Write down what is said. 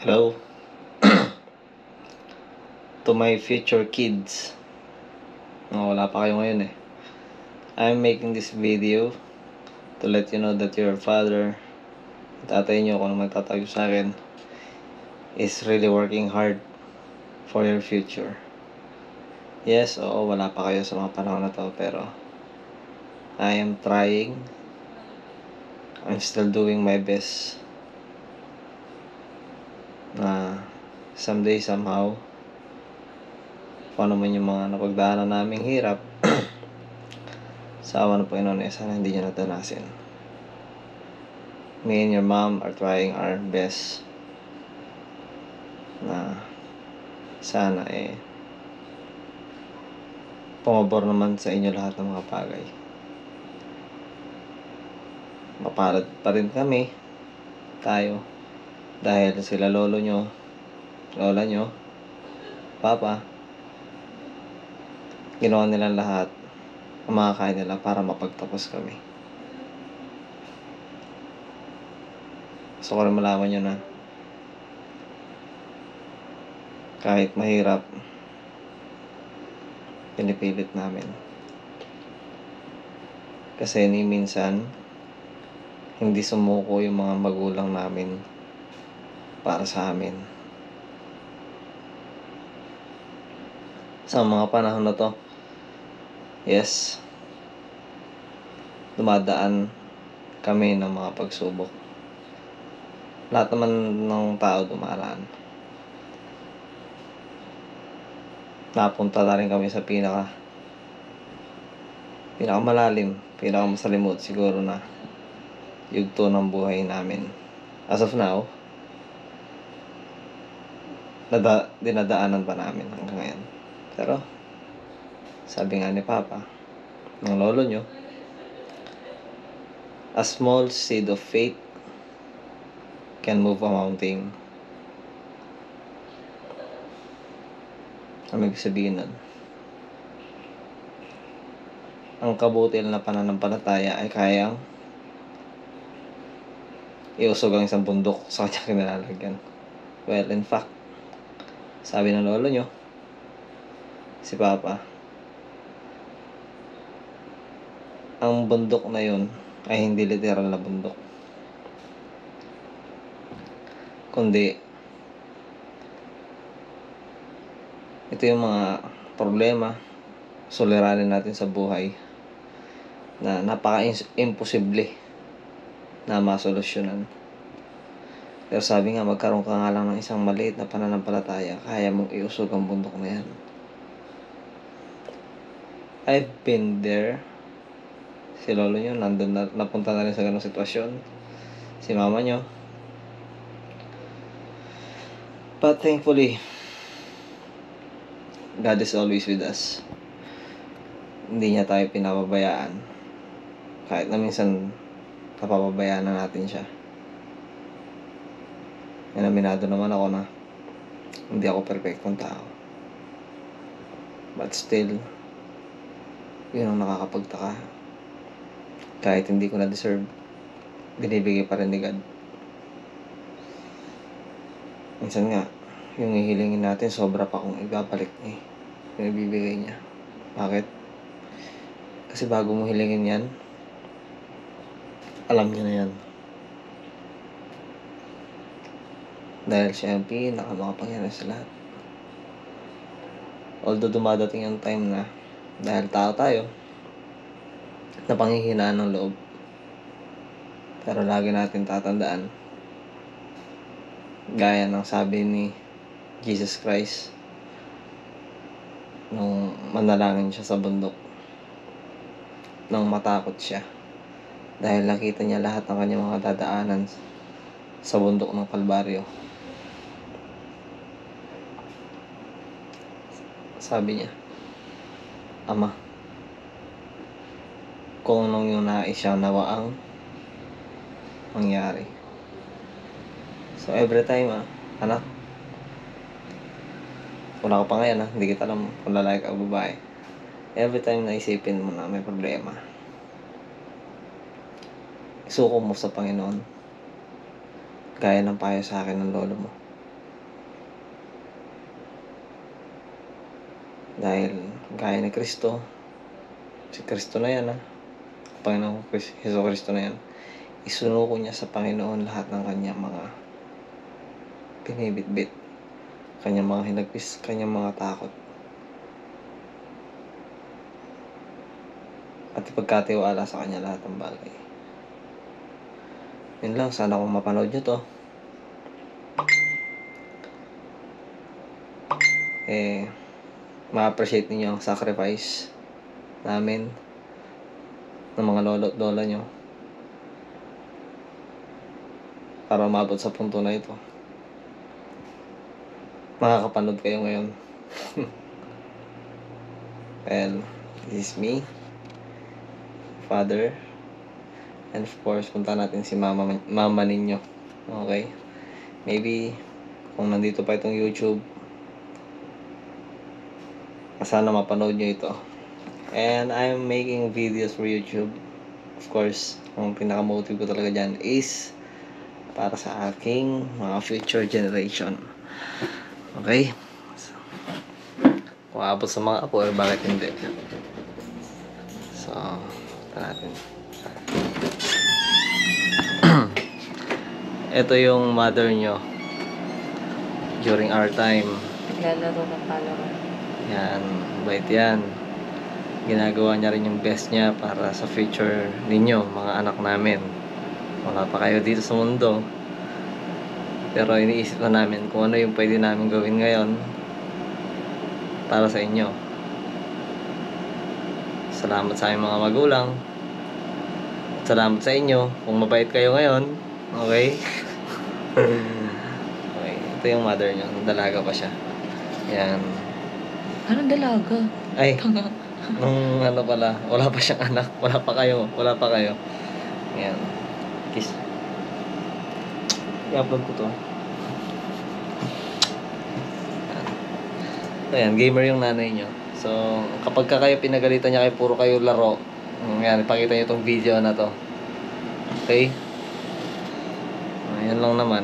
Hello to my future kids. Wala pa kayo ngayon eh. I'm making this video to let you know that your father, tatay nyo kung magtatayo sa akin, is really working hard for your future. Yes, oo, wala pa kayo sa mga panahon na to, pero I am trying. I'm still doing my best na someday, somehow, kung ano man yung mga napagdaanan naming hirap, sa awa ng Panginoon, sana hindi nyo natanasin. Me and your mom are trying our best na sana pumabor naman sa inyo lahat ng mga bagay. Mapalad pa rin kami, tayo, dahil sila lolo nyo, lola nyo, papa, ginawa nilang lahat ang makakain nila para mapagtapos kami. Gusto ko rin malaman nyo na kahit mahirap, pinipilit namin. Kasi ni minsan, hindi sumuko yung mga magulang namin para sa amin. Sa mga panahon na to, yes, dumadaan kami ng mga pagsubok. Lahat naman ng tao dumaraan. Napunta na rin kami sa pinakamalalim, pinakamasalimuot siguro na yugto ng buhay namin. As of now, dinadaanan pa namin hanggang ngayon. Pero, sabi nga ni Papa, ng lolo nyo, a small seed of faith can move a mountain. Ano ibig sabihin nun? Ang kabutil na pananampalataya ay kayang iusog ang isang bundok sa kanyang kinalalagyan. Well, in fact, sabi ng lolo nyo, si Papa, ang bundok na yun ay hindi literal na bundok, kundi ito yung mga problema, suliranin natin sa buhay na napaka-imposible na masolusyonan. Pero sabi nga, magkaroon ka nga lang ng isang maliit na pananampalataya, kaya mong iusog ang bundok na yan. I've been there. Si lolo nyo, napunta na rin sa ganong sitwasyon. Si mama nyo. But thankfully, God is always with us. Hindi niya tayo pinapabayaan. Kahit na minsan napapabayaan na natin siya. Aminado naman ako na hindi ako perfectong tao. But still, yun ang nakakapagtaka. Kahit hindi ko na-deserve, binibigay pa rin ni God. Minsan nga, yung hihilingin natin, sobra pa kung ibabalik niya. Yung ibibigay niya. Bakit? Kasi bago mo hilingin yan, alam niya na yan. Dahil siya ang pinakamakapangyarihan sa lahat. Although dumadating ang time na, dahil tao tayo, na panghihinaan ng loob. Pero lagi natin tatandaan, gaya ng sabi ni Jesus Christ nung manalangin siya sa bundok, nang matakot siya dahil nakita niya lahat ng kanyang mga dadaanan sa bundok ng Kalbaryo. Sabi niya, Ama, kung anong yung nais siya, nawa ang mangyari. So every time, anak, wala ka pa ngayon, hindi kita alam kung lalaki ka o babae. Every time na isipin mo na may problema, isuko mo sa Panginoon, gaya ng payo sa akin ng lolo mo. Dahil gaya ni Kristo, si Kristo na yan Panginoong Hesus Kristo na yan, isunuko niya sa Panginoon lahat ng kanyang mga pinibitbit, kanyang mga hinagpis, kanyang mga takot. At ipagkatiwala sa kanya lahat ng bagay. Yun lang, sana kung mapanood nyo to, ma-appreciate niyo ang sacrifice namin ng mga lolo at lola nyo para umabot sa punto na ito. Makakapanood kayo ngayon. Well, this is me, father, and of course, punta natin si mama ninyo. Okay? Maybe, kung nandito pa itong YouTube, sana mapanood nyo ito. And I'm making videos for YouTube. Of course, ang pinaka-motive ko talaga dyan is para sa aking mga future generation. Okay? So, kung abot sa mga apo, bakit hindi? So, ito natin. Ito yung mother nyo during our time. Naglalaro ng palaro. Yan, bait yan. Ginagawa niya rin yung best niya para sa future ninyo, mga anak namin. Wala pa kayo dito sa mundo. Pero iniisip na namin kung ano yung pwede namin gawin ngayon para sa inyo. Salamat sa aming mga magulang. Salamat sa inyo kung mabait kayo ngayon. Okay? Okay, ito yung mother niyo. Dalaga pa siya. Yan. Anong dalaga? Ay, nung ano pala, wala pa siyang anak. Wala pa kayo. Yan. Kiss. I-upload ko to. Ayan, gamer yung nanay nyo. So, kapag kayo pinagalitan niya kayo, puro kayo laro. Yan, ipakita nyo itong video na to. Okay? Ayan lang naman.